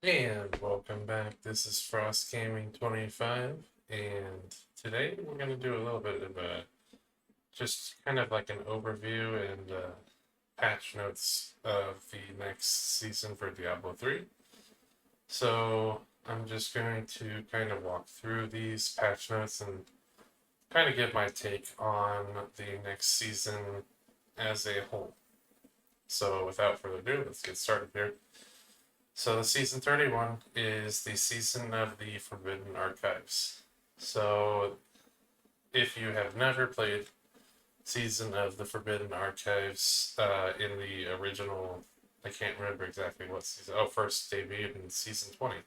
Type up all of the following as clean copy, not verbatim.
And welcome back. This is Frost Gaming 25, and today we're going to do a little bit of a just kind of like an overview and patch notes of the next season for Diablo 3. So I'm just going to kind of walk through these patch notes and kind of give my take on the next season as a whole. So without further ado, let's get started here. So season 31 is the season of the Forbidden Archives. So if you have never played season of the Forbidden Archives in the original, I can't remember exactly what season. Oh, first debuted in season 20.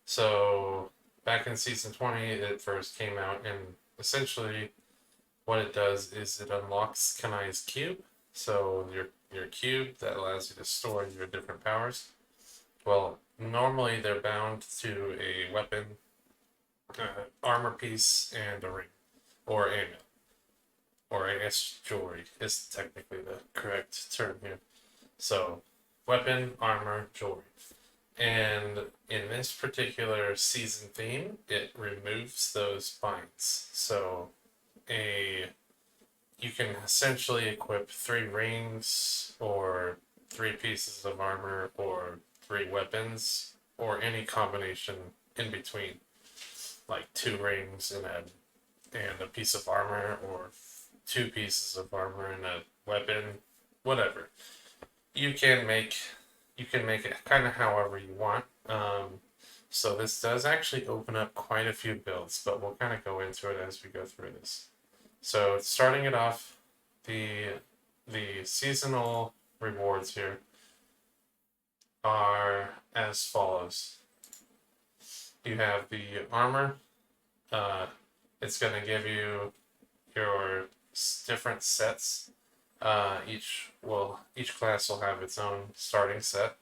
So back in season 20, it first came out, and essentially what it does is it unlocks Kanai's cube. So your cube that allows you to store your different powers. Well, normally they're bound to a weapon, armor piece, and a ring, or amulet, or I guess jewelry is technically the correct term here. So, weapon, armor, jewelry. And in this particular season theme, it removes those binds. So, a you can essentially equip 3 rings or 3 pieces of armor or 3 weapons or any combination in between, like 2 rings and a piece of armor or 2 pieces of armor and a weapon, whatever. You can make it kind of however you want. So this does actually open up quite a few builds, but we'll kind of go into it as we go through this. So starting it off, the seasonal rewards here are as follows. You have the armor. It's going to give you your different sets. Each class will have its own starting set.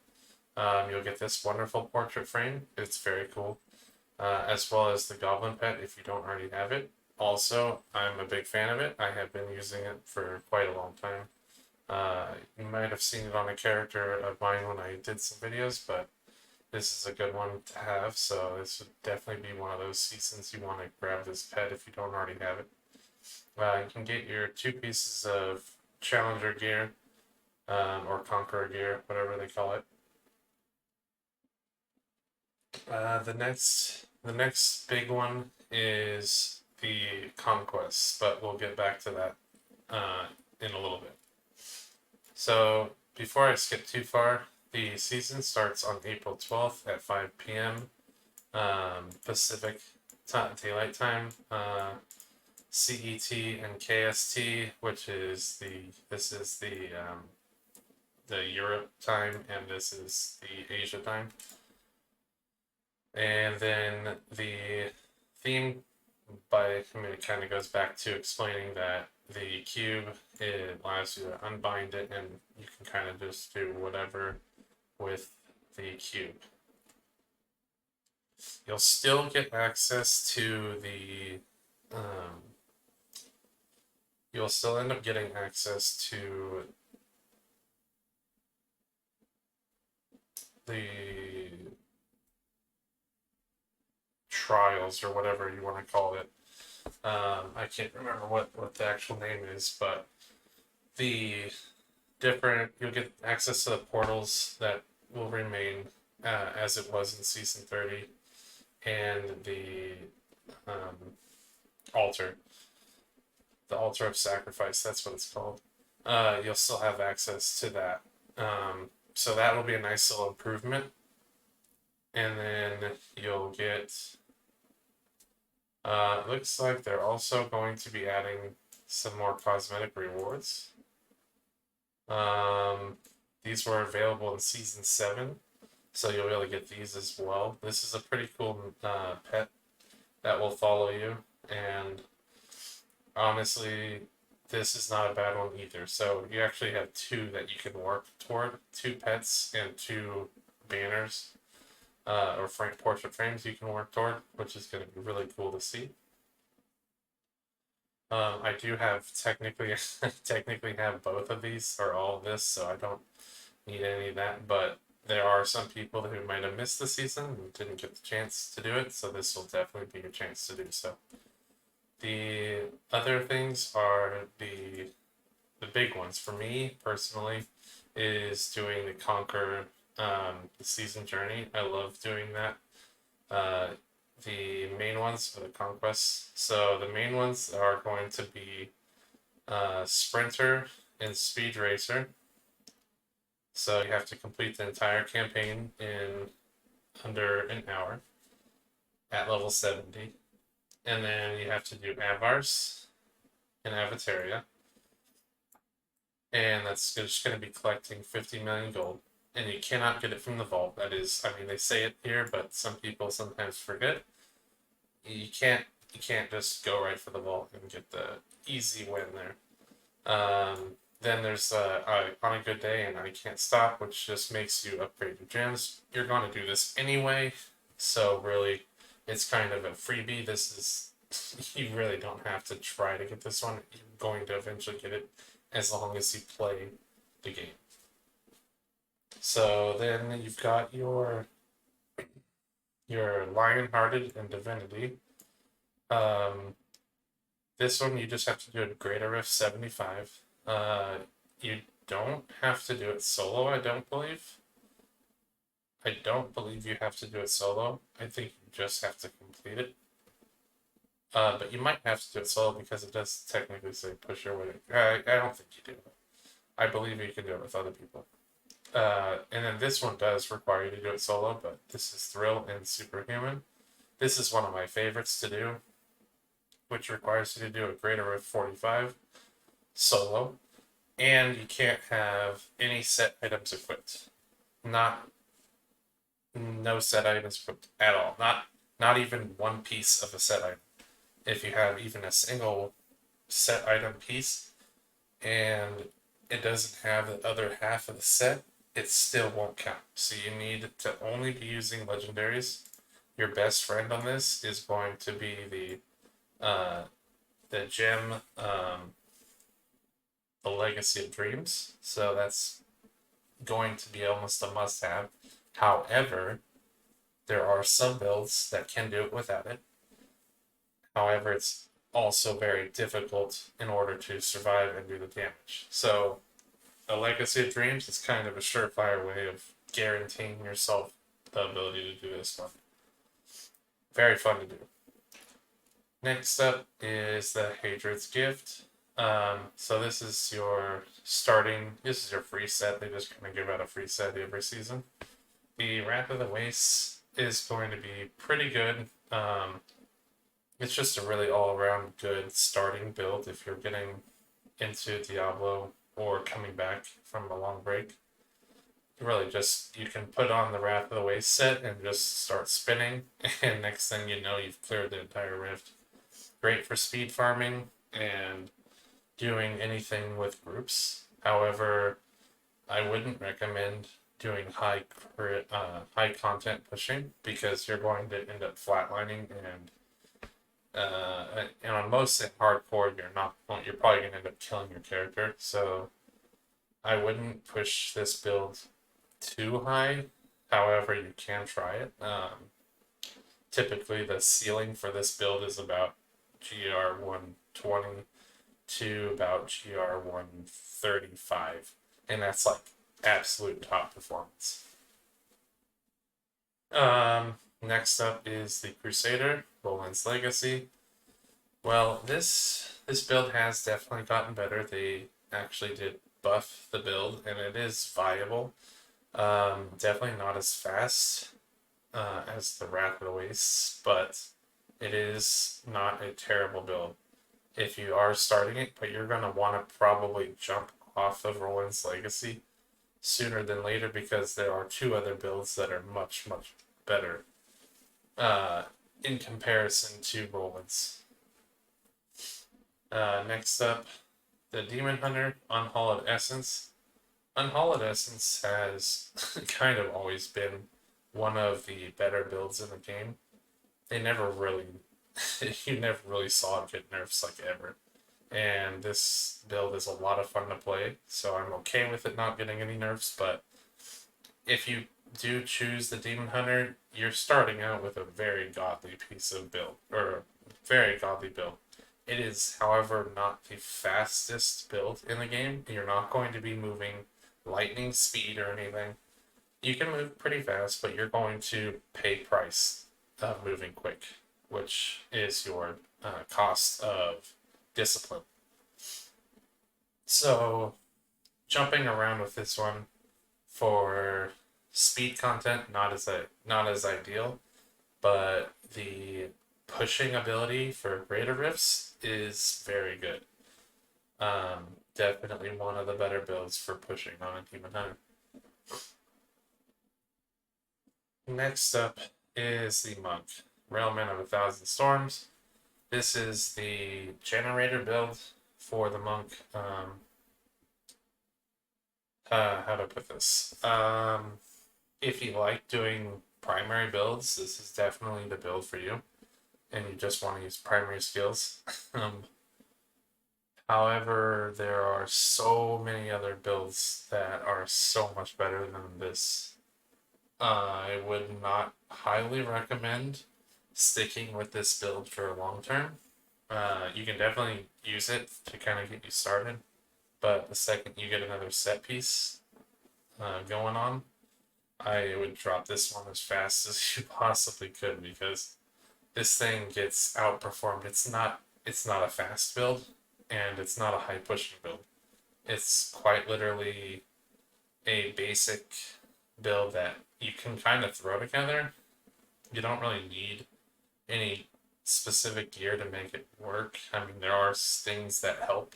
You'll get this wonderful portrait frame. It's very cool. As well as the goblin pet if you don't already have it. Also, I'm a big fan of it. I have been using it for quite a long time. You might have seen it on a character of mine when I did some videos, but this is a good one to have. So this would definitely be one of those seasons you want to grab this pet if you don't already have it. You can get your 2 pieces of Challenger gear, or Conqueror gear, whatever they call it. The next big one is the conquests, but we'll get back to that in a little bit. So before I skip too far, the season starts on April 12th at 5 p.m. Pacific Daylight Time, CET and KST, which is this is the Europe time, and this is the Asia time. And then the theme it kind of goes back to explaining that the cube, it allows you to unbind it, and you can kind of just do whatever with the cube. You'll still get access to you'll still end up getting access to the trials, or whatever you want to call it. I can't remember what the actual name is, but you'll get access to the portals that will remain as it was in season 30, and altar, the altar of sacrifice. That's what it's called. You'll still have access to that. So that will be a nice little improvement. And then you'll get. Looks like they're also going to be adding some more cosmetic rewards. These were available in season 7, so you'll be able to get these as well. This is a pretty cool pet that will follow you, and honestly, this is not a bad one either. So you actually have 2 that you can work toward, 2 pets and 2 banners, or portrait frames you can work toward, which is going to be really cool to see. I do have technically have both of these, or all of this, so I don't need any of that, but there are some people who might have missed the season and didn't get the chance to do it, so this will definitely be your chance to do so. The other things are the big ones for me personally is doing the Conquer the season journey. I love doing that. Uh, the main ones are the conquests. So the main ones are going to be Sprinter and Speed Racer. So you have to complete the entire campaign in under an hour at level 70. And then you have to do Avars and Avataria. And that's just going to be collecting 50 million gold. And you cannot get it from the vault. That is, I mean, they say it here, but some people sometimes forget. You can't just go right for the vault and get the easy win there. Then there's on a good day and I can't stop, which just makes you upgrade your gems. You're going to do this anyway, so really, it's kind of a freebie. This is you really don't have to try to get this one. You're going to eventually get it as long as you play the game. So then you've got your Lionhearted and Divinity. This one you just have to do a Greater Rift 75. You don't have to do it solo, I don't believe. I don't believe you have to do it solo. I think you just have to complete it. But you might have to do it solo because it does technically say push your way. I don't think you do. I believe you can do it with other people. And then this one does require you to do it solo, but this is Thrill and Superhuman. This is one of my favorites to do, which requires you to do a Greater Rift 45 solo, and you can't have any set items equipped. No set items equipped at all. Not even one piece of a set item. If you have even a single set item piece and it doesn't have the other half of the set, it still won't count. So you need to only be using legendaries. Your best friend on this is going to be the gem, the Legacy of Dreams. So that's going to be almost a must-have. However, there are some builds that can do it without it. However, it's also very difficult in order to survive and do the damage. So a Legacy of Dreams is kind of a surefire way of guaranteeing yourself the ability to do this one. Very fun to do. Next up is the Hadred's Gift. So this is your this is your free set. They just kind of give out a free set every season. The Wrath of the Wastes is going to be pretty good. It's just a really all-around good starting build if you're getting into Diablo or coming back from a long break. Really just, you can put on the Wrath of the Waste set and just start spinning, and next thing you know, you've cleared the entire rift. Great for speed farming and doing anything with groups. However, I wouldn't recommend doing high content pushing because you're going to end up flatlining and on most in hardcore you're probably gonna end up killing your character. So I wouldn't push this build too high. However, you can try it. Typically the ceiling for this build is about GR 120 to about GR 135, and that's like absolute top performance. Next up is the Crusader, Roland's Legacy. Well, this build has definitely gotten better. They actually did buff the build, and it is viable. Definitely not as fast as the Wrath of the Wastes, but it is not a terrible build if you are starting it, but you're going to want to probably jump off of Roland's Legacy sooner than later because there are two other builds that are much, much better in comparison to Roland's. Next up, the Demon Hunter, Unhallowed Essence. Unhallowed Essence has kind of always been one of the better builds in the game. They never really, you never really saw it get nerfs like ever. And this build is a lot of fun to play, so I'm okay with it not getting any nerfs, but if you do choose the Demon Hunter, you're starting out with a very godly piece of build, or very godly build. It is, however, not the fastest build in the game. You're not going to be moving lightning speed or anything. You can move pretty fast, but you're going to pay price of moving quick, which is your cost of discipline. So, jumping around with this one for speed content, not as ideal, but the pushing ability for greater rifts is very good. Definitely one of the better builds for pushing on a Demon Hunter. Next up is the Monk, Railman of 1,000 Storms. This is the generator build for the Monk. How to put this? If you like doing primary builds, this is definitely the build for you, and you just want to use primary skills. However, there are so many other builds that are so much better than this. I would not highly recommend sticking with this build for a long term. You can definitely use it to kind of get you started, but the second you get another set piece going on, I would drop this one as fast as you possibly could, because this thing gets outperformed. It's not a fast build, and it's not a high pushing build. It's quite literally a basic build that you can kind of throw together. You don't really need any specific gear to make it work. I mean, there are things that help,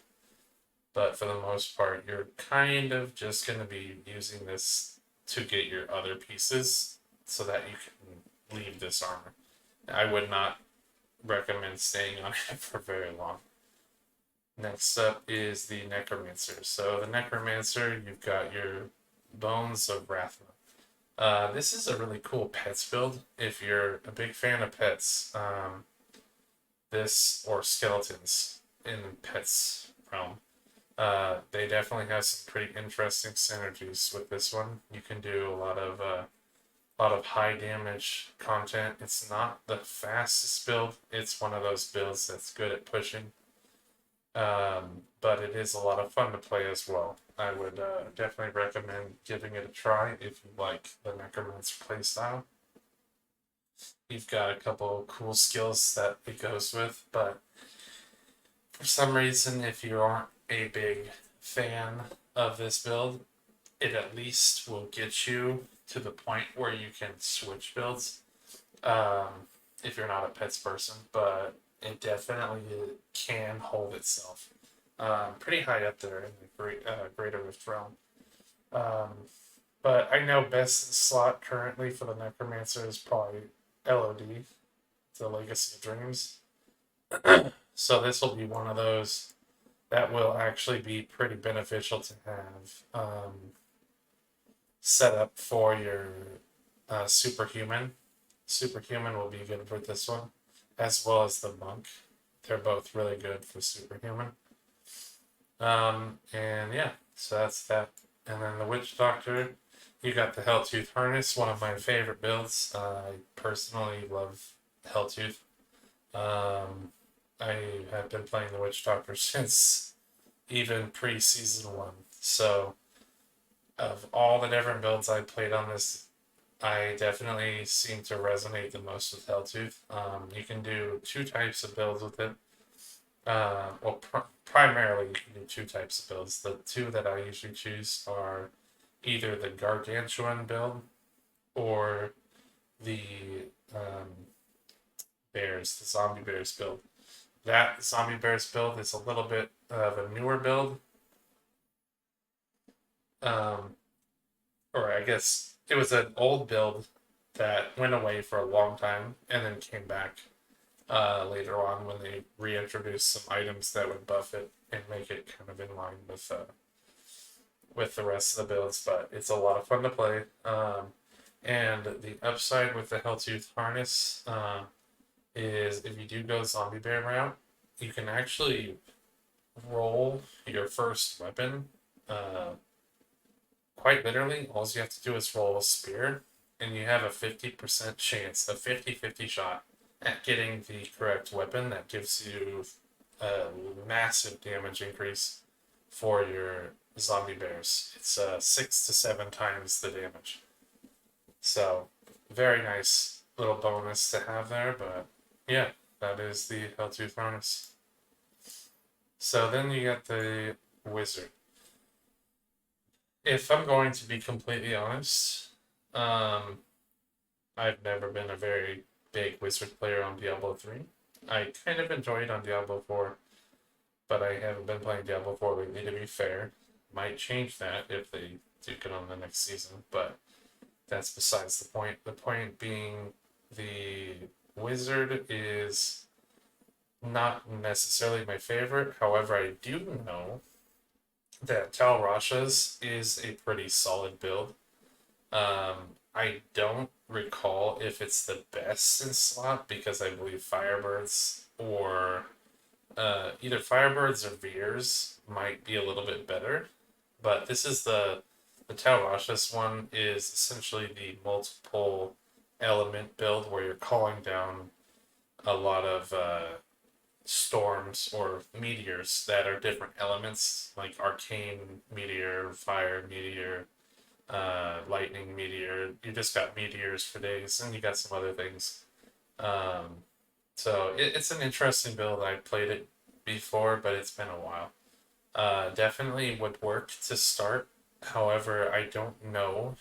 but for the most part, you're kind of just going to be using this to get your other pieces so that you can leave this armor. I would not recommend staying on it for very long. Next up is the Necromancer. So the Necromancer, you've got your Bones of Rathma. This is a really cool pets build. If you're a big fan of pets, this or skeletons in pets realm, they definitely have some pretty interesting synergies with this one. You can do a lot of high damage content. It's not the fastest build. It's one of those builds that's good at pushing. But it is a lot of fun to play as well. I would definitely recommend giving it a try if you like the Necromancer playstyle. You've got a couple cool skills that it goes with, but for some reason, if you aren't a big fan of this build, it at least will get you to the point where you can switch builds if you're not a pets person, but it definitely can hold itself pretty high up there in the Greater Rift realm. Um, but I know best in slot currently for the Necromancer is probably LOD, the Legacy of Dreams. So this will be one of those that will actually be pretty beneficial to have set up for your Superhuman. Superhuman will be good with this one, as well as the Monk. They're both really good for Superhuman. And yeah, so that's that. And then the Witch Doctor, you got the Helltooth Harness, one of my favorite builds. I personally love Helltooth. I have been playing the Witch Doctor since even pre-season 1. So, of all the different builds I played on this, I definitely seem to resonate the most with Helltooth. You can do two types of builds with it. Primarily you can do two types of builds. The two that I usually choose are either the Gargantuan build or the bears, the zombie bears build. That zombie bears build is a little bit of a newer build. Or I guess it was an old build that went away for a long time and then came back later on when they reintroduced some items that would buff it and make it kind of in line with the rest of the builds. But it's a lot of fun to play. And the upside with the Helltooth Harness is if you do go zombie bear route, you can actually roll your first weapon. Quite literally, all you have to do is roll a spear, and you have a 50% chance, a 50-50 shot at getting the correct weapon that gives you a massive damage increase for your zombie bears. It's 6 to 7 times the damage. So, very nice little bonus to have there, but yeah, that is the Helltooth bonus. So then you got the wizard. If I'm going to be completely honest, um, I've never been a very big wizard player on Diablo 3. I kind of enjoyed on Diablo 4, but I haven't been playing Diablo 4 lately, to be fair. Might change that if they do get on the next season, but that's besides the point. The point being, the wizard is not necessarily my favorite. However, I do know that Tal Rasha's is a pretty solid build. I don't recall if it's the best in slot because I believe Firebirds or either Firebirds or Veers might be a little bit better. But this is the Tal Rasha's one is essentially the multiple element build where you're calling down a lot of storms or meteors that are different elements, like arcane meteor, fire meteor, lightning meteor. You just got meteors for days, and you got some other things. Um, so it's an interesting build. I played it before, but it's been a while. Definitely would work to start. However, I don't know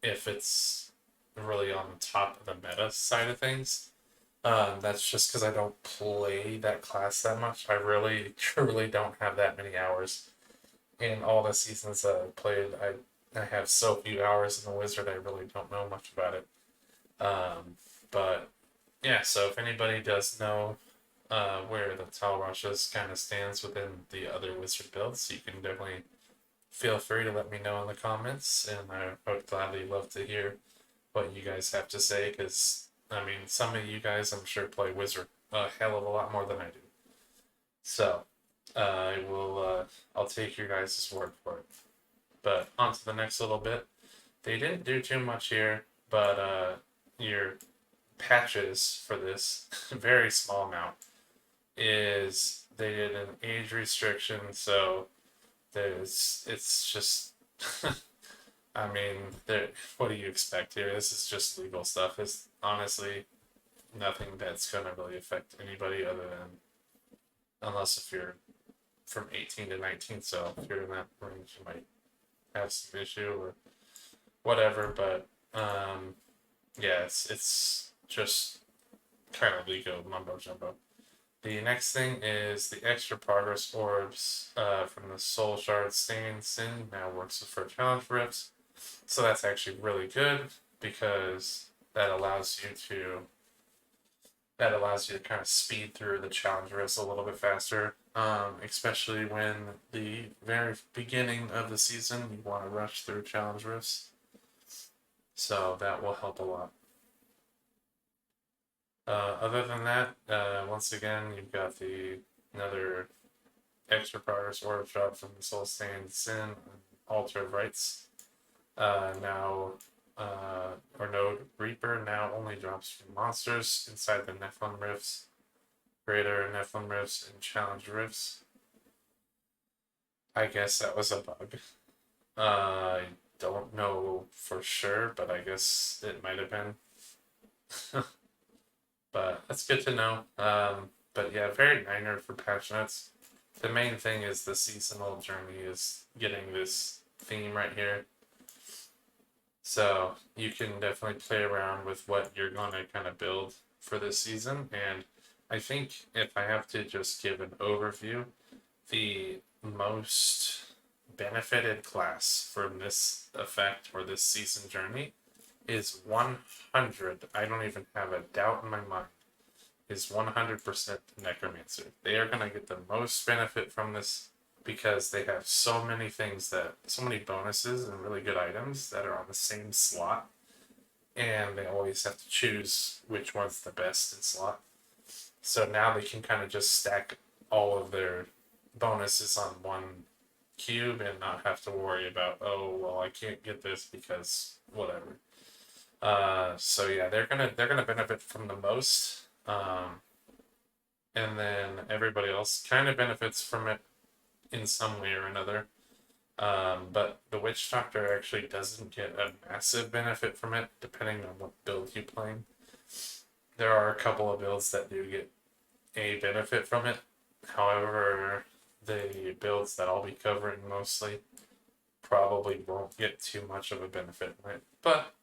if it's really on the top of the meta side of things. That's just because I don't play that class that much. I really, truly don't have that many hours. In all the seasons that I've played, I have so few hours in the Wizard, I really don't know much about it. But yeah, so if anybody does know where the Tal Rushes kind of stands within the other Wizard builds, you can definitely feel free to let me know in the comments, and I would gladly love to hear what you guys have to say, because I mean, some of you guys I'm sure play Wizard a hell of a lot more than I do. So I will I'll take your guys' word for it. But on to the next little bit. They didn't do too much here, but your patches for this very small amount is they did an age restriction, so it's just I mean, what do you expect here? This is just legal stuff. It's honestly nothing that's gonna really affect anybody other than unless if you're from 18 to 19. So if you're in that range, you might have some issue or whatever. But yeah, it's just kind of legal mumbo jumbo. The next thing is the extra progress orbs from the Soul Shard Stain Sin now works for challenge rifts. So that's actually really good because that allows you to kind of speed through the challenge rifts a little bit faster, especially when the very beginning of the season you want to rush through challenge rifts. So that will help a lot. Other than that, once again, you've got another extra progress orb drop from the Soul Stained Sin, Altar of Rites. Now, or Node Reaper now only drops from monsters inside the Nephilim Rifts, Greater Nephilim Rifts, and Challenge Rifts. I guess that was a bug. I don't know for sure, but I guess it might have been. But that's good to know. But yeah, very minor for patch notes. The main thing is the seasonal journey is getting this theme right here. So you can definitely play around with what you're going to kind of build for this season. And I think if I have to just give an overview, the most benefited class from this effect or this season journey is 100. I don't even have a doubt in my mind. Is 100% Necromancer. They are going to get the most benefit from this because they have so many bonuses and really good items that are on the same slot, and they always have to choose which one's the best in slot. So now they can kind of just stack all of their bonuses on one cube and not have to worry about, oh, well, I can't get this because whatever. So yeah, they're gonna benefit from the most. And then everybody else kind of benefits from it in some way or another. But the Witch Doctor actually doesn't get a massive benefit from it, depending on what build you play. There are a couple of builds that do get a benefit from it. However, the builds that I'll be covering mostly probably won't get too much of a benefit from it. But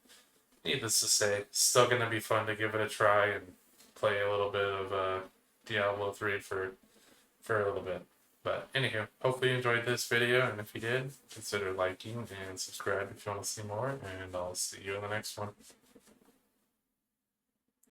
needless to say, still gonna be fun to give it a try and play a little bit of Diablo 3 for a little bit. But anywho, hopefully you enjoyed this video, and if you did, consider liking and subscribe if you want to see more, and I'll see you in the next one.